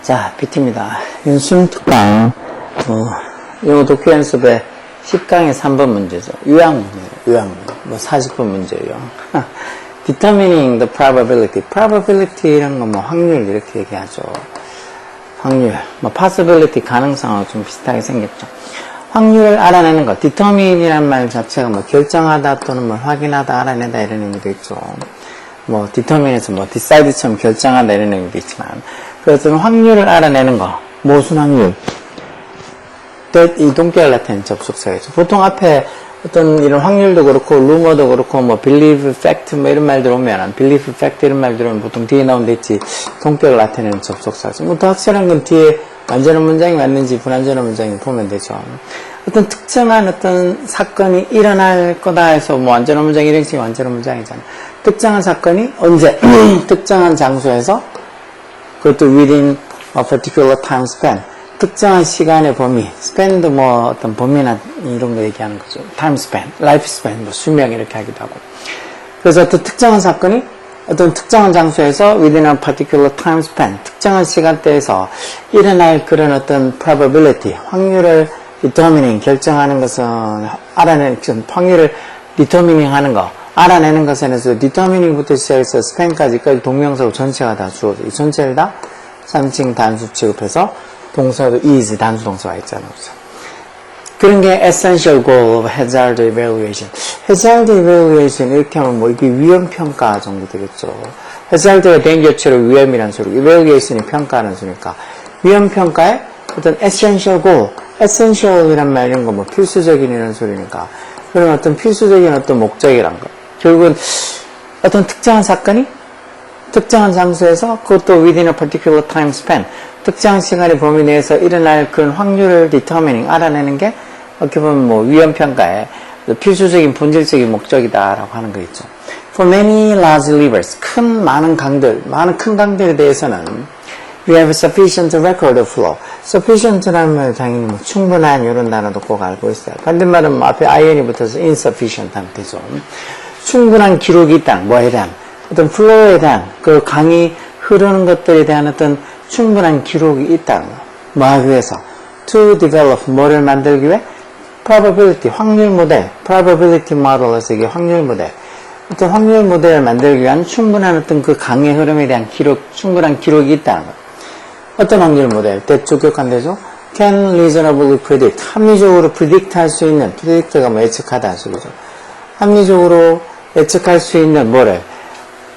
자, PT입니다. 윤수능 특강, 영어 독해 연습의 10강의 3번 문제죠. 요약 문제예요. 요약 문제. 40분 문제예요. Determining the probability. probability란 건 확률 이렇게 얘기하죠. 확률. possibility 가능성하고 좀 비슷하게 생겼죠. 확률을 알아내는 것. determine이란 말 자체가 결정하다 또는 확인하다, 알아내다 이런 의미도 있죠. determine에서 decide처럼 결정하다 이런 의미도 있지만, 그래서 확률을 알아내는 거. 무슨 확률? that 이 동격을 나타내는 접속사겠죠. 보통 앞에 어떤 이런 확률도 그렇고, 루머도 그렇고, believe, fact, 이런 말들 오면, believe, fact 이런 말들 오면 보통 뒤에 나온 데 있지, 동격을 나타내는 접속사죠. 더 확실한 건 뒤에 완전한 문장이 맞는지 불완전한 문장이 보면 되죠. 어떤 특정한 어떤 사건이 일어날 거다 해서 완전한 문장이 이랬지, 완전한 문장이잖아. 특정한 사건이 언제, 특정한 장소에서, 그것도 within a particular time span. 특정한 시간의 범위, span도 어떤 범위나 이런 거 얘기하는 거죠. time span, life span, 수명 이렇게 하기도 하고. 그래서 어떤 특정한 사건이 어떤 특정한 장소에서 within a particular time span, 특정한 시간대에서 일어날 그런 어떤 probability, 확률을 determining, 결정하는 것은 알아내는, 확률을 determining 하는 거, 알아내는 것에 대해서 determining부터 시작해서 span까지 동명사고 전체가 다 주어져. 이 전체를 다 3층 단수 취급해서 동사도 is 단수 동사가 있잖아요. 그런 게 essential goal of hazard evaluation. hazard evaluation 이렇게 하면 이게 위험 평가 정도 되겠죠. hazard가 danger처럼 위험이란 소리고 evaluation이 평가라는 소리니까 위험 평가의 어떤 essential goal, essential이란 말 이런 거 필수적인 이런 소리니까 그런 어떤 필수적인 어떤 목적이란 거. 결국은 어떤 특정한 사건이 특정한 장소에서 그것도 within a particular time span 특정한 시간의 범위 내에서 일어날 그런 확률을 determining 알아내는 게 어떻게 보면 위험평가의 필수적인 본질적인 목적이다라고 하는 거 있죠. For many large rivers 많은 큰 강들에 대해서는 we have sufficient record of flow. sufficient라는 말 당연히 충분한 이런 단어도 꼭 알고 있어요. 반대말은 앞에 in이 붙어서 insufficient 하면 되죠. 충분한 기록이 있다. 뭐에 대한 어떤 flow에 대한 그 강이 흐르는 것들에 대한 어떤 충분한 기록이 있다는 거. 뭐 하기 위해서? To develop, 뭐를 만들기 위해? probability, 확률 모델, probability model에서 이게 확률 모델. 어떤 확률 모델을 만들기 위한 충분한 어떤 그 강의 흐름에 대한 충분한 기록이 있다는 거. 어떤 확률 모델? 대조격한 데죠? Can reasonably predict, 합리적으로 predict 할 수 있는, predict가 예측하다 소리죠. 합리적으로 예측할 수 있는 뭐를?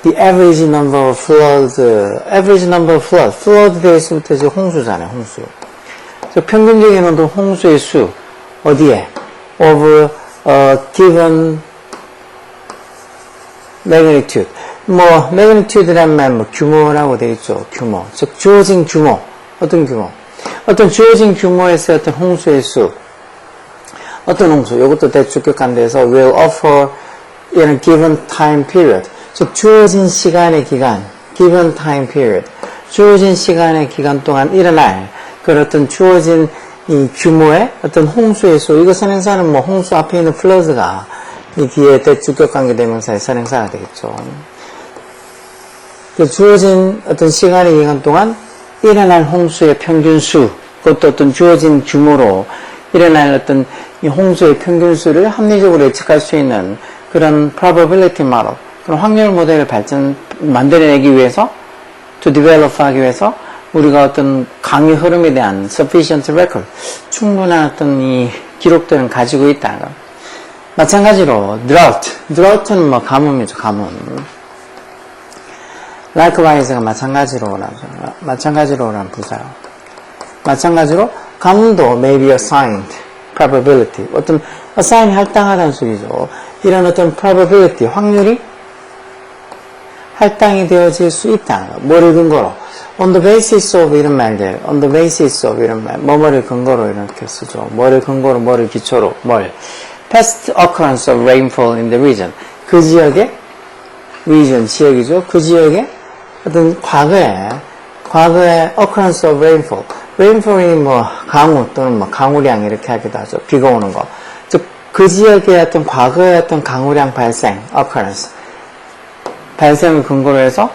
The average number of floods, average number of floods, flood 데이스부터 이제 홍수잖아요, 홍수. 평균적인 어떤 홍수의 수, 어디에? of a given magnitude. magnitude란 말, 규모라고 되어 있죠, 규모. 즉, 주어진 규모. 어떤 규모? 어떤 주어진 규모에서 어떤 홍수의 수. 어떤 홍수? 이것도 대충격한 데서 will offer in a given time period. 즉, 주어진 시간의 기간, given time period. 주어진 시간의 기간 동안 일어날 그런 어떤 주어진 이 규모의 어떤 홍수의 수. 이거 선행사는 홍수 앞에 있는 flood가 이 뒤에 대주격관계대명사의 선행사가 되겠죠. 그 주어진 어떤 시간의 기간 동안 일어날 홍수의 평균수, 그것도 어떤 주어진 규모로 일어날 어떤 이 홍수의 평균수를 합리적으로 예측할 수 있는 그런 probability model, 그런 확률 모델을 만들어내기 위해서, to develop 하기 위해서, 우리가 어떤 강의 흐름에 대한 sufficient record, 충분한 어떤 이 기록들은 가지고 있다. 마찬가지로, drought는 가뭄이죠, 가뭄. likewise가 마찬가지로라는 부사요. 마찬가지로, 가뭄도 may be assigned, probability. 어떤 assign 할당하다는 소리죠. 이런 어떤 probability, 확률이 할당이 되어질 수 있다. 뭐를 근거로? on the basis of 이런 말들, on the basis of 이런 말, 뭐를 근거로 이렇게 쓰죠. 뭐를 근거로, 뭐를 기초로, past occurrence of rainfall in the region. 그 지역의, region, 지역이죠. 그 지역의 어떤 과거의 occurrence of rainfall. rainfall이 강우 또는 강우량 이렇게 하기도 하죠. 비가 오는 거. 즉, 그 지역의 어떤 과거의 어떤 강우량 발생, occurrence. 발생을 근거로 해서,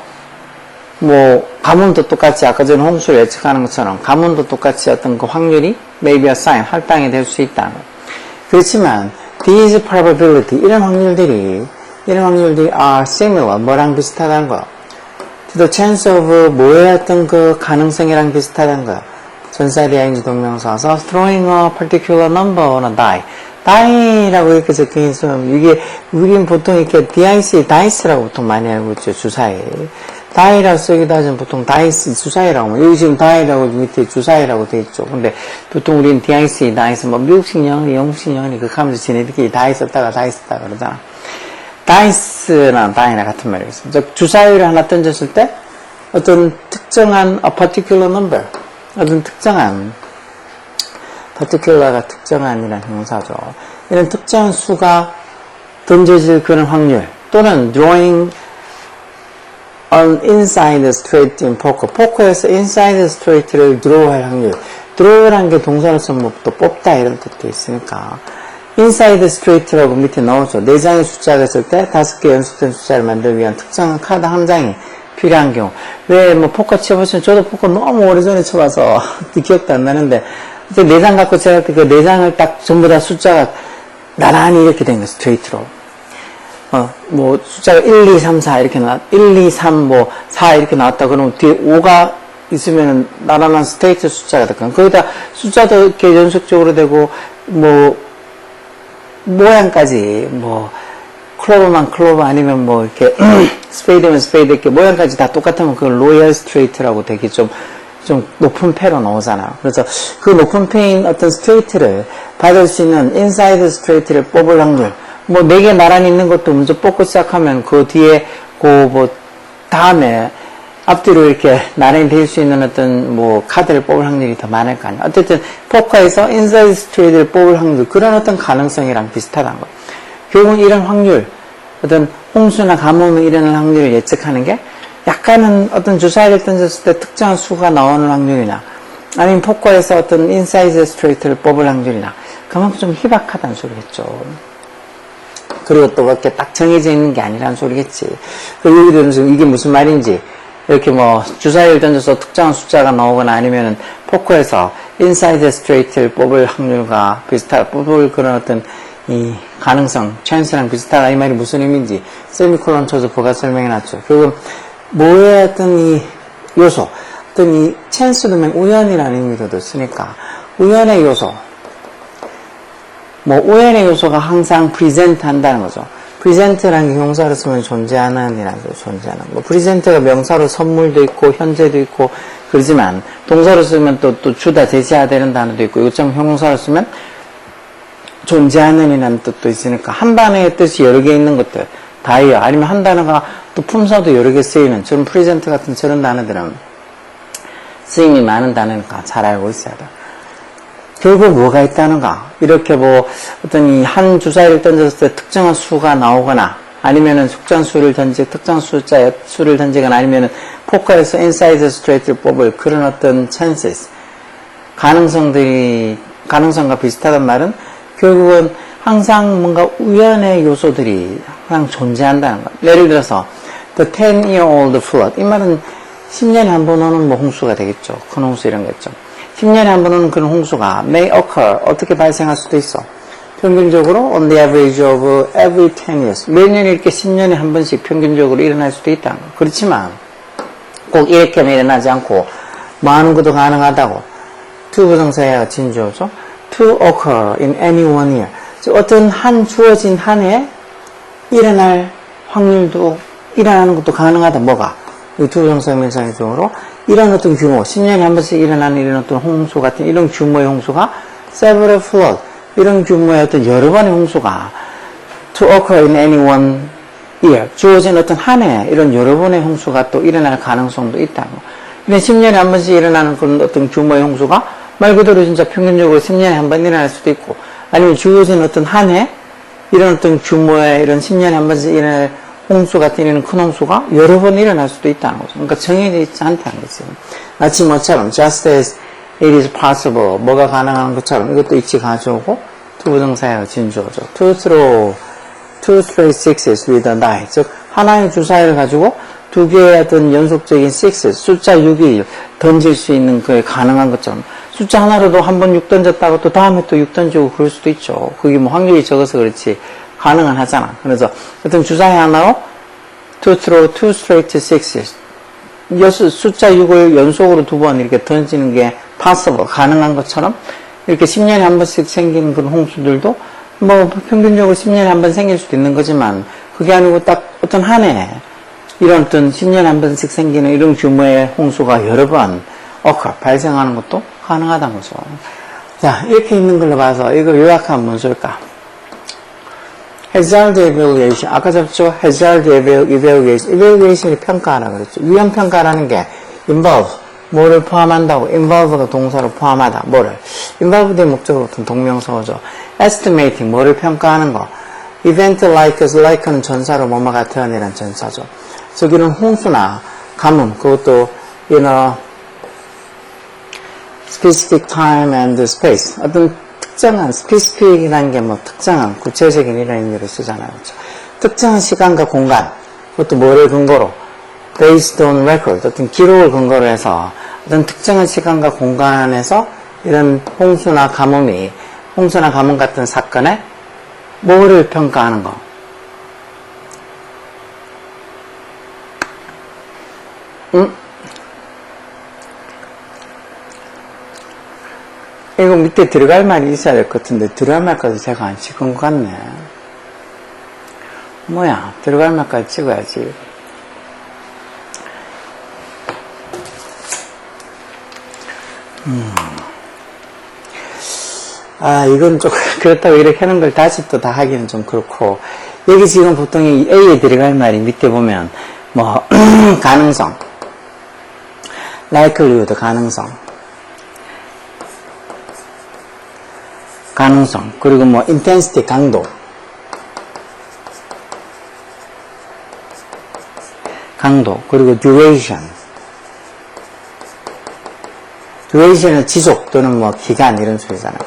뭐, 가뭄도 똑같이 아까 전에 홍수를 예측하는 것처럼 가뭄도 똑같이 어떤 그 확률이 maybe a sign, 할당이 될 수 있다는 거. 그렇지만, these probability, 이런 확률들이 are similar, 뭐랑 비슷하다는 거. to the chance of 뭐의 어떤 그 가능성이랑 비슷하다는 거. 전사리아인지 동명사서 throwing a particular number on a die. die라고 이렇게 적혀 있으면 이게 우리는 보통 이렇게 dice라고 보통 많이 알고 있죠. 주사위. die라고 쓰기도 하지만 보통 dice 주사위라고 하면 여기 지금 die라고 밑에 주사위라고 돼 있죠. 근데 보통 우리는 dice 뭐 미국식 영어니 영국식 영어니 그 하면서 지네들끼리 die 썼다가 그러잖아. dice나 die나 같은 말이겠어. 즉 주사위를 하나 던졌을 때 어떤 특정한 a particular number, 어떤 특정한 particular가 특정한이라는 형용사죠. 이런 특정한 수가 던져질 그런 확률 또는 drawing on inside straight in poker. 포커에서 inside straight를 draw할 확률. draw라는 게 동사로서 뭐 또 뽑다 이런 뜻도 있으니까 inside straight라고 밑에 넣어줘. 4장의 숫자가 있을 때 5개 연속된 숫자를 만들기 위한 특정한 카드 한 장이 필요한 경우. 왜 뭐 포커 쳐보시면 저도 포커 너무 오래전에 쳐봐서 기억도 안 나는데 4장 갖고 제가 그 4장을 딱 전부 다 숫자가 나란히 이렇게 된 거예요. 스트레이트로. 뭐 숫자가 1, 2, 3, 4 이렇게 1, 2, 3, 뭐 4 이렇게 나왔다 그러면 뒤에 5가 있으면 나란한 스트레이트 숫자가 될거예요. 거기다 숫자도 이렇게 연속적으로 되고 뭐 모양까지 뭐 클로버만 클로버 아니면 뭐 이렇게 스페이드면 스페이드 이렇게 모양까지 다 똑같으면 그걸 로열 스트레이트라고 되게 좀 높은 패로 나오잖아요. 그래서 그 높은 패인 어떤 스트레이트를 받을 수 있는 인사이드 스트레이트를 뽑을 확률. 뭐 4개 나란히 있는 것도 먼저 뽑고 시작하면 그 뒤에 그 다음에 앞뒤로 이렇게 나란히 될 수 있는 어떤 뭐 카드를 뽑을 확률이 더 많을 거 아니에요. 어쨌든 포커에서 인사이드 스트레이트를 뽑을 확률, 그런 어떤 가능성이랑 비슷하다는 거. 결국은 이런 확률, 어떤 홍수나 가뭄이 일어날 확률을 예측하는 게 약간은 어떤 주사위를 던졌을 때 특정한 수가 나오는 확률이나 아니면 포커에서 어떤 인사이드 스트레이트를 뽑을 확률이나 그만큼 좀 희박하다는 소리겠죠. 그리고 또 그렇게 딱 정해져 있는 게 아니라는 소리겠지. 그리고 예를 들어서 이게 무슨 말인지 이렇게 뭐 주사위를 던져서 특정한 숫자가 나오거나 아니면은 포커에서 인사이드 스트레이트를 뽑을 확률과 뽑을 그런 어떤 이 가능성, 찬스랑 비슷하다 이 말이 무슨 의미인지 세미콜론 쳐서 부가 설명해놨죠. 결국은 뭐의 어떤 이 요소, 어떤 이 찬스도 우연이라는 의미로도 쓰니까 우연의 요소, 뭐 우연의 요소가 항상 프리젠트 한다는 거죠. 프리젠트라는 게 형사로 쓰면 존재하는 이라는 거죠. 존재하는. 뭐 프리젠트가 명사로 선물도 있고 현재도 있고 그러지만 동사로 쓰면 또 주다 제시해야 되는 단어도 있고 요점 형용사로 쓰면 존재하는 이라는 뜻도 있으니까 한 단어의 뜻이 여러 개 있는 것들 다이어 아니면 한 단어가 또 품사도 여러 개 쓰이는 저런 프리젠트 같은 저런 단어들은 쓰임이 많은 단어니까 잘 알고 있어야 돼. 결국 뭐가 있다는가? 이렇게 뭐 어떤 이 한 주사위를 던졌을 때 특정한 수가 나오거나 아니면은 특정한 수를 특정 숫자의 수를 던지거나 아니면은 포커에서 인사이드 스트레이트를 뽑을 그런 어떤 chances 가능성과 비슷하단 말은 결국은 항상 뭔가 우연의 요소들이 항상 존재한다는 거. 예를 들어서 the 10-year-old flood 이 말은 10년에 한 번 오는 뭐 홍수가 되겠죠. 큰 홍수 이런 거 있죠. 10년에 한 번 오는 그런 홍수가 may occur 어떻게 발생할 수도 있어. 평균적으로 on the average of every 10 years 매년 이렇게 10년에 한 번씩 평균적으로 일어날 수도 있다는 거. 그렇지만 꼭 이렇게만 일어나지 않고 뭐 하는 것도 가능하다고 to 부정사가 진주어죠. to occur in any one year 즉 어떤 한 주어진 한 해에 일어날 확률도 일어나는 것도 가능하다. 뭐가? 이 두 부정사 명사형으로 이런 어떤 규모 10년에 한 번씩 일어나는 이런 어떤 홍수 같은 이런 규모의 홍수가 several flood 이런 규모의 어떤 여러 번의 홍수가 to occur in any one year 주어진 어떤 한 해에 이런 여러 번의 홍수가 또 일어날 가능성도 있다고. 이런 10년에 한 번씩 일어나는 그런 어떤 규모의 홍수가 말 그대로 진짜 평균적으로 10년에 한 번 일어날 수도 있고 아니면 주어진 어떤 한 해 이런 어떤 규모의 이런 10년에 한 번씩 일어날 홍수 같은 이런 큰 홍수가 여러 번 일어날 수도 있다는 거죠. 그러니까 정해져 있지 않다는 거죠. 마치 뭐처럼 just as it is possible 뭐가 가능한 것처럼 이것도 있지 가져오고 부정사예요. 진주어죠. to throw sixes with a die. 즉 하나의 주사위를 가지고 두 개의 어떤 연속적인 six, 숫자 6이 던질 수 있는 그게 가능한 것처럼 숫자 하나로도 한 번 6 던졌다고 또 다음에 또 6 던지고 그럴 수도 있죠. 그게 뭐 확률이 적어서 그렇지 가능은 하잖아. 그래서 어떤 주사위 하나로 to throw two straight sixes, 숫자 6을 연속으로 두 번 이렇게 던지는 게 possible, 가능한 것처럼 이렇게 10년에 한 번씩 생기는 그런 홍수들도 뭐 평균적으로 10년에 한 번 생길 수도 있는 거지만 그게 아니고 딱 어떤 한 해 이런 어떤 10년에 한 번씩 생기는 이런 규모의 홍수가 여러 번 발생하는 것도 가능하다는 거죠. 자, 이렇게 있는 걸로 봐서 이거 요약하면 뭔 소릴까? hazard evaluation. 아까 잡죠? hazard evaluation. evaluation이 평가하라 그랬죠. 위험 평가라는 게 involve, 뭐를 포함한다고? involve가 동사로 포함하다. 뭐를? involve의 목적으로 어떤 동명사어죠. estimating, 뭐를 평가하는 거. event like는 전사로 뭐뭐 같으라는 전사죠. 저기는 홍수나 가뭄, 그것도 in a specific time and space. 어떤 특정한, specific이라는 게 뭐 특정한, 구체적인 이런 의미로 쓰잖아요. 그렇죠? 특정한 시간과 공간, 그것도 뭐를 근거로? based on record, 어떤 기록을 근거로 해서 어떤 특정한 시간과 공간에서 이런 홍수나 가뭄 같은 사건에 뭐를 평가하는 거? 이거 밑에 들어갈 말이 있어야 될 것 같은데 들어갈 말까지 제가 안 찍은 것 같네. 뭐야, 들어갈 말까지 찍어야지. 이건 좀 그렇다고 이렇게 하는 걸 다시 또 다 하기는 좀 그렇고, 여기 지금 보통 이 A에 들어갈 말이 밑에 보면 뭐 가능성, likelihood, 가능성, 그리고 뭐 intensity, 강도, 그리고 duration은 지속 또는 뭐 기간 이런 소리잖아요.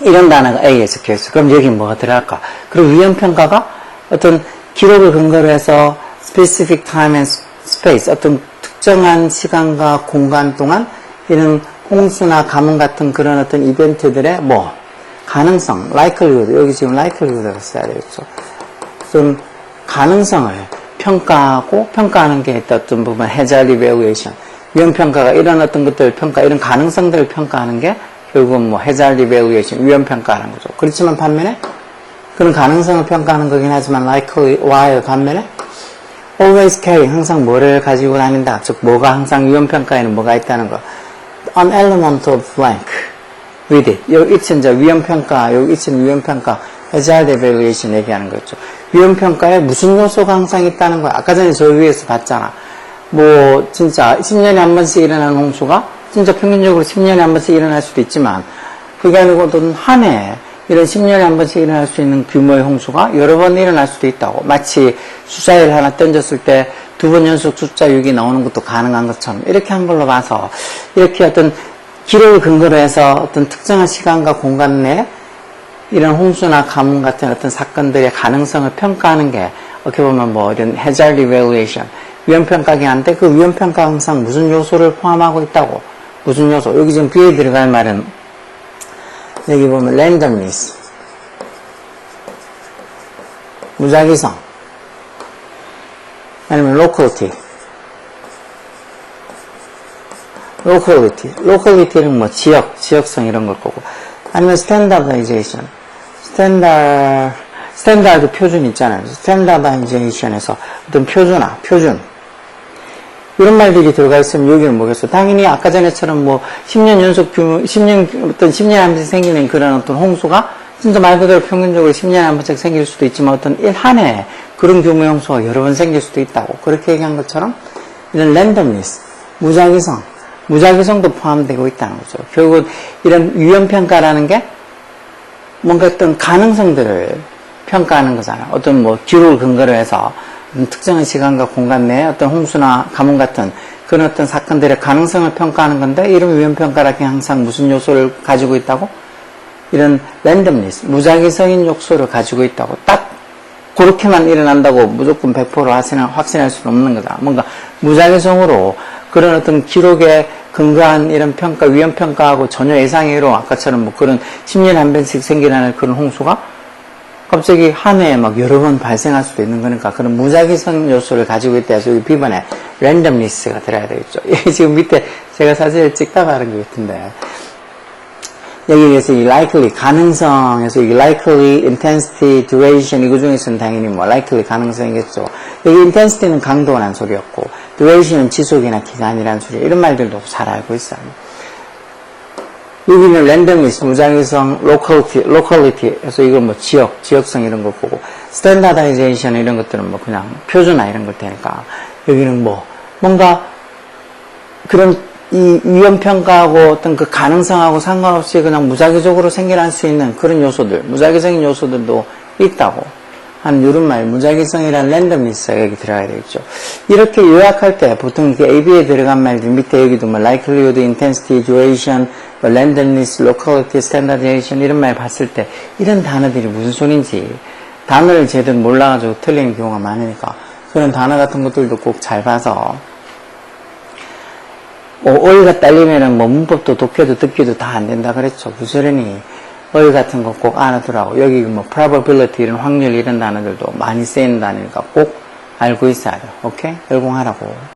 이런 단어가 A에 적혀있어. 그럼 여기 뭐가 들어갈까? 그리고 위험평가가 어떤 기록을 근거로 해서 specific time and space, 어떤 특정한 시간과 공간 동안 이런 홍수나 가뭄 같은 그런 어떤 이벤트들의 뭐 가능성, likelihood, 여기 지금 likelihood가 써야 되겠죠. 좀 가능성을 평가하는 게 있다. 어떤 부분 hazard evaluation, 위험평가가 이런 어떤 것들을 이런 가능성들을 평가하는 게 결국은 뭐 hazard evaluation, 위험평가라는 거죠. 그렇지만 반면에 그런 가능성을 평가하는 거긴 하지만 while 반면에 always carry, 항상 뭐를 가지고 다닌다. 즉 뭐가 항상 위험평가에는 뭐가 있다는 거. An element of blank with it. 여기 있은 이제 위험평가, 여기 있은 위험평가, hazard evaluation 얘기하는 거죠. 위험평가에 무슨 요소가 항상 있다는 거야. 아까 전에 저 위에서 봤잖아. 뭐 진짜 10년에 한 번씩 일어나는 홍수가 진짜 평균적으로 10년에 한 번씩 일어날 수도 있지만 그게 아니고 어떤 한 해 이런 10년에 한 번씩 일어날 수 있는 규모의 홍수가 여러 번 일어날 수도 있다고. 마치 주사위를 하나 던졌을 때 2번 연속 숫자 6이 나오는 것도 가능한 것처럼 이렇게 한 걸로 봐서 이렇게 어떤 기록을 근거로 해서 어떤 특정한 시간과 공간 내에 이런 홍수나 가뭄 같은 어떤 사건들의 가능성을 평가하는 게 어떻게 보면 뭐 이런 hazard evaluation, 위험평가긴 한데 그 위험평가 항상 무슨 요소를 포함하고 있다고. 무슨 요소? 여기 지금 B에 들어갈 말은 여기 보면 randomness, 무작위성, 아니면 locality는 뭐 지역성 이런 걸 거고, 아니면 standardization, 스탠다드 표준 있잖아요. standardization에서 어떤 표준 이런 말들이 들어가 있으면 여기는 뭐겠어? 당연히 아까 전에처럼 뭐 10년 연속 규모, 10년에 한 번씩 생기는 그런 어떤 홍수가 진짜 말 그대로 평균적으로 10년에 한 번씩 생길 수도 있지만 어떤 한 해 그런 규모의 홍수가 여러 번 생길 수도 있다고. 그렇게 얘기한 것처럼 이런 randomness, 무작위성도 포함되고 있다는 거죠. 결국 이런 위험평가라는 게 뭔가 어떤 가능성들을 평가하는 거잖아요. 어떤 뭐 기록을 근거로 해서 특정한 시간과 공간 내에 어떤 홍수나 가뭄 같은 그런 어떤 사건들의 가능성을 평가하는 건데 이런 위험평가라는 게 항상 무슨 요소를 가지고 있다고? 이런 randomness, 무작위성인 요소를 가지고 있다고. 딱 그렇게만 일어난다고 무조건 100% 확신할 수는 없는 거다. 뭔가 무작위성으로 그런 어떤 기록에 근거한 이런 평가, 위험평가하고 전혀 예상외로 아까처럼 뭐 그런 10년에 한 번씩 생겨나는 그런 홍수가 갑자기 한 해에 막 여러 번 발생할 수도 있는 거니까 그런 무작위성 요소를 가지고 있다 해서 여기 B번에 randomness가 들어야 되겠죠. 이게 지금 밑에 제가 사진을 찍다가 하는 것 같은데 여기에서 이 likely, 가능성에서 이 likely, intensity, duration 이거 중에서는 당연히 뭐 likely 가능성이겠죠. 여기 intensity는 강도라는 소리였고 duration은 지속이나 기간이라는 소리 이런 말들도 잘 알고 있어요. 여기는 randomness, 무작위성, locality 해서 이건 뭐 지역성 이런 거 보고 standardization 이런 것들은 뭐 그냥 표준화 이런 것 되니까 여기는 뭐 뭔가 그런 이 위험평가하고 어떤 그 가능성하고 상관없이 그냥 무작위적으로 생겨날 수 있는 그런 요소들, 무작위성인 요소들도 있다고 하는 이런 말, 무작위성이란 randomness가 여기 들어가야 되겠죠. 이렇게 요약할 때 보통 이렇게 AB에 들어간 말들 밑에 여기도 뭐 likelihood, intensity, duration, 뭐 randomness, locality, standardization 이런 말 봤을 때 이런 단어들이 무슨 소린지 단어를 제대로 몰라가지고 틀리는 경우가 많으니까 그런 단어 같은 것들도 꼭 잘 봐서 어휘가 딸리면은 뭐 문법도 독해도 듣기도 다 안 된다 그랬죠. 부지런히 어휘 같은 거 꼭 알아두라고. 여기 뭐 probability 이런 확률 이런 단어들도 많이 쓰이는 단어니까 꼭 알고 있어야 돼요. 오케이? 열공하라고.